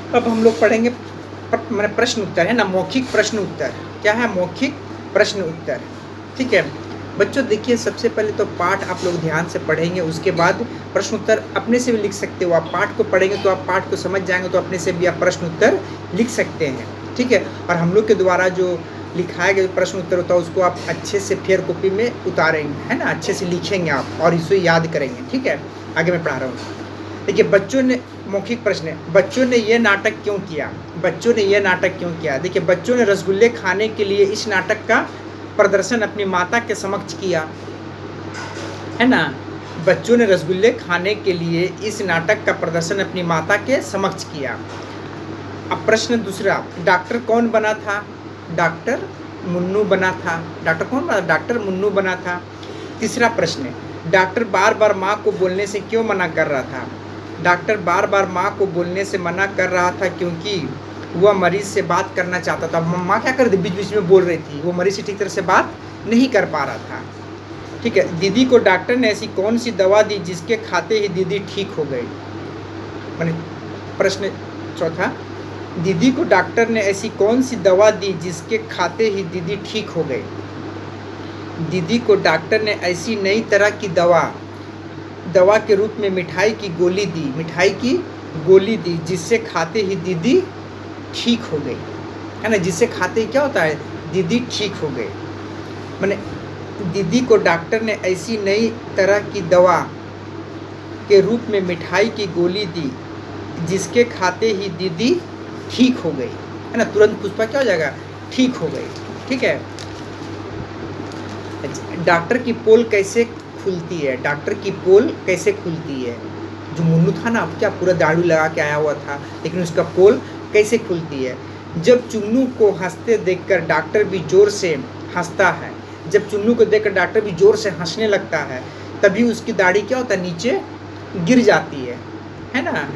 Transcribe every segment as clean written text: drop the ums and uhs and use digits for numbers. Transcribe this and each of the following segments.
अब हम लोग पढ़ेंगे मैंने प्रश्न उत्तर है ना, मौखिक प्रश्न उत्तर। क्या है? मौखिक प्रश्न उत्तर। ठीक है बच्चों, देखिए सबसे पहले तो पाठ आप लोग ध्यान से पढ़ेंगे, उसके बाद प्रश्न उत्तर अपने से भी लिख सकते हो। आप पाठ को पढ़ेंगे तो आप पाठ को समझ जाएंगे, तो अपने से भी आप प्रश्न उत्तर लिख सकते हैं। ठीक है, और हम लोग के द्वारा जो लिखाया गया प्रश्न उत्तर होता है उसको आप अच्छे से फेयर कॉपी में उतारेंगे, है ना, अच्छे से लिखेंगे आप और इसे याद करेंगे। ठीक है, आगे मैं पढ़ा रहा हूँ। देखिए बच्चों ने, मौखिक प्रश्न है, बच्चों ने यह नाटक क्यों किया? बच्चों ने यह नाटक क्यों किया? देखिए बच्चों ने रसगुल्ले खाने के लिए इस नाटक का प्रदर्शन अपनी माता के समक्ष किया, है ना। बच्चों ने रसगुल्ले खाने के लिए इस नाटक का प्रदर्शन अपनी माता के समक्ष किया। अब प्रश्न दूसरा, डॉक्टर कौन बना था? डॉक्टर मुन्नू बना था। डॉक्टर कौन बना? डॉक्टर मुन्नू बना था। तीसरा प्रश्न, डॉक्टर बार बार माँ को बोलने से क्यों मना कर रहा था? डॉक्टर बार बार माँ को बोलने से मना कर रहा था क्योंकि वह मरीज से बात करना चाहता था। माँ क्या कर रही थी? बीच बीच में बोल रही थी, वो मरीज से ठीक तरह से बात नहीं कर पा रहा था। ठीक है, दीदी को डॉक्टर ने ऐसी कौन सी दवा दी जिसके खाते ही दीदी ठीक हो गई? माने प्रश्न चौथा, दीदी को डॉक्टर ने ऐसी कौन सी दवा दी जिसके खाते ही दीदी ठीक हो गई? दीदी को डॉक्टर ने ऐसी नई तरह की दवा के रूप में मिठाई की गोली दी जिससे खाते ही दीदी ठीक हो गई, है ना। जिससे खाते ही क्या होता है? दीदी ठीक हो गई। माने दीदी को डॉक्टर ने ऐसी नई तरह की दवा के रूप में मिठाई की गोली दी जिसके खाते ही दीदी ठीक हो गई, है ना। तुरंत पुष्पा क्या हो जाएगा? ठीक हो गई। ठीक है, डॉक्टर की पोल कैसे खुलती है? डॉक्टर की पोल कैसे खुलती है? जो मुन्नू था ना, क्या पूरा दाढ़ी लगा के आया हुआ था, लेकिन उसका पोल कैसे खुलती है? जब चुन्नू को हंसते देखकर डॉक्टर भी जोर से हंसता है। जब चुन्नू को देखकर डॉक्टर भी जोर से हंसने लगता है, तभी उसकी दाढ़ी क्या होता है? नीचे गिर जाती है ना।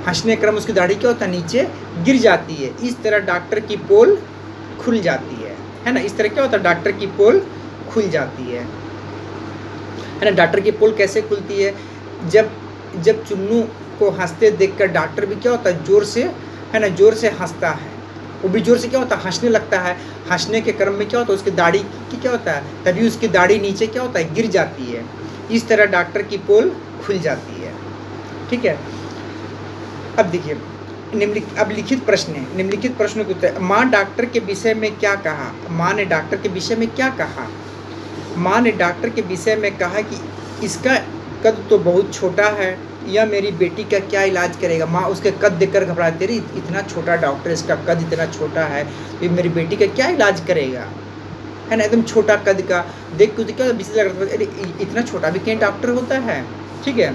हंसने क्रम उसकी दाढ़ी क्या होता है? नीचे गिर जाती है। इस तरह डॉक्टर की पोल खुल जाती है ना। इस तरह क्या होता है? डॉक्टर की पोल खुल जाती है ना। डॉक्टर की पोल कैसे खुलती है? जब चुन्नू को हंसते देखकर डॉक्टर भी क्या होता है? जोर से, है ना, जोर से हंसता है। वो भी जोर से क्या होता है? हंसने लगता है। हंसने के क्रम में क्या होता है? उसकी दाढ़ी की क्या होता है? तभी उसकी दाढ़ी नीचे क्या होता है? गिर जाती है। इस तरह डॉक्टर की पोल खुल जाती है। ठीक है, अब देखिए अब लिखित प्रश्न है। निम्नलिखित प्रश्नों के उत्तर। माँ डॉक्टर के विषय में क्या कहा? माँ ने डॉक्टर के विषय में क्या कहा? माँ ने डॉक्टर के विषय में कहा कि इसका कद तो बहुत छोटा है, यह मेरी बेटी का क्या इलाज करेगा? माँ उसके कद देखकर घबराती रही, इतना छोटा डॉक्टर, इसका कद इतना छोटा है, तो मेरी बेटी का क्या इलाज करेगा, है ना। एकदम छोटा कद का देख के क्या विशेष लग रहा था, इतना छोटा भी कहीं डॉक्टर होता है। ठीक है,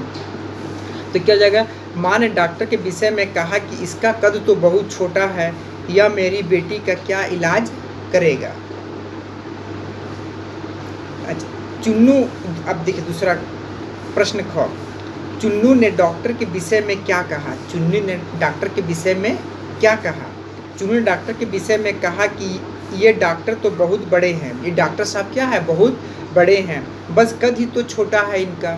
तो क्या हो जाएगा? माँ ने डॉक्टर के विषय में कहा कि इसका कद तो बहुत छोटा है, यह मेरी बेटी का क्या इलाज करेगा। अच्छा, चुन्नू, अब देखिए दूसरा प्रश्न ख, चुन्नू ने डॉक्टर के विषय में क्या कहा? चुन्नू ने डॉक्टर के विषय में क्या कहा? चुन्नू ने डॉक्टर के विषय में कहा कि ये डॉक्टर तो बहुत बड़े हैं, ये डॉक्टर साहब क्या है? बहुत बड़े हैं, बस कद ही तो छोटा है इनका।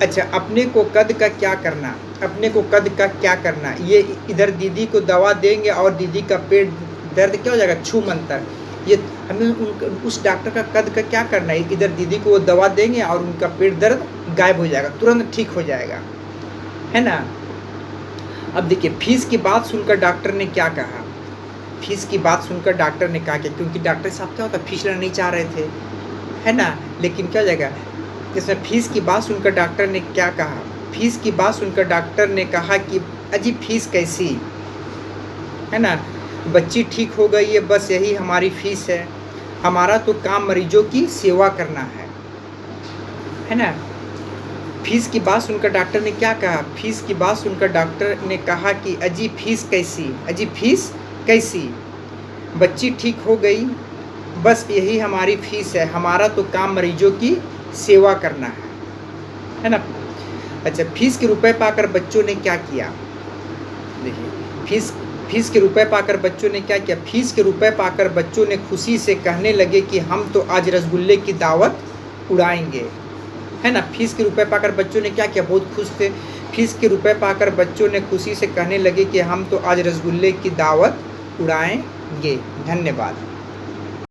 अच्छा, अपने को कद का क्या करना? अपने को कद का क्या करना? ये इधर दीदी को दवा देंगे और दीदी का पेट दर्द क्या हो जाएगा? छू मंतर। ये हमें उस डॉक्टर का कद का क्या करना है? इधर दीदी को वो दवा देंगे और उनका पेट दर्द गायब हो जाएगा, तुरंत ठीक हो जाएगा, है ना। अब देखिए फीस की बात सुनकर डॉक्टर ने क्या कहा? फीस की बात सुनकर डॉक्टर ने कहा, क्योंकि डॉक्टर साहब क्या होता है? फीस लेना नहीं चाह रहे थे, है ना, लेकिन क्या हो जाएगा इसमें? फीस की बात सुनकर डॉक्टर ने क्या कहा? फीस की बात सुनकर डॉक्टर ने कहा कि अजी फीस कैसी, है ना, बच्ची ठीक हो गई है, बस यही हमारी फीस है, हमारा तो काम मरीजों की सेवा करना है ना। फीस की बात सुनकर डॉक्टर ने क्या कहा? फीस की बात सुनकर डॉक्टर ने कहा कि अजी फीस कैसी, अजी फीस कैसी, बच्ची ठीक हो गई, बस यही हमारी फीस है, हमारा तो काम मरीजों की सेवा करना है ना। अच्छा, फीस के रुपए पाकर बच्चों ने क्या किया? देखिए फीस के रुपए पाकर बच्चों ने क्या किया? फीस के रुपए पाकर बच्चों ने खुशी से कहने लगे कि हम तो आज रसगुल्ले की दावत उड़ाएंगे, है ना। फीस के रुपए पाकर बच्चों ने क्या किया? बहुत खुश थे। फीस के रुपए पाकर बच्चों ने खुशी से कहने लगे कि हम तो आज रसगुल्ले की दावत उड़ाएंगे। धन्यवाद।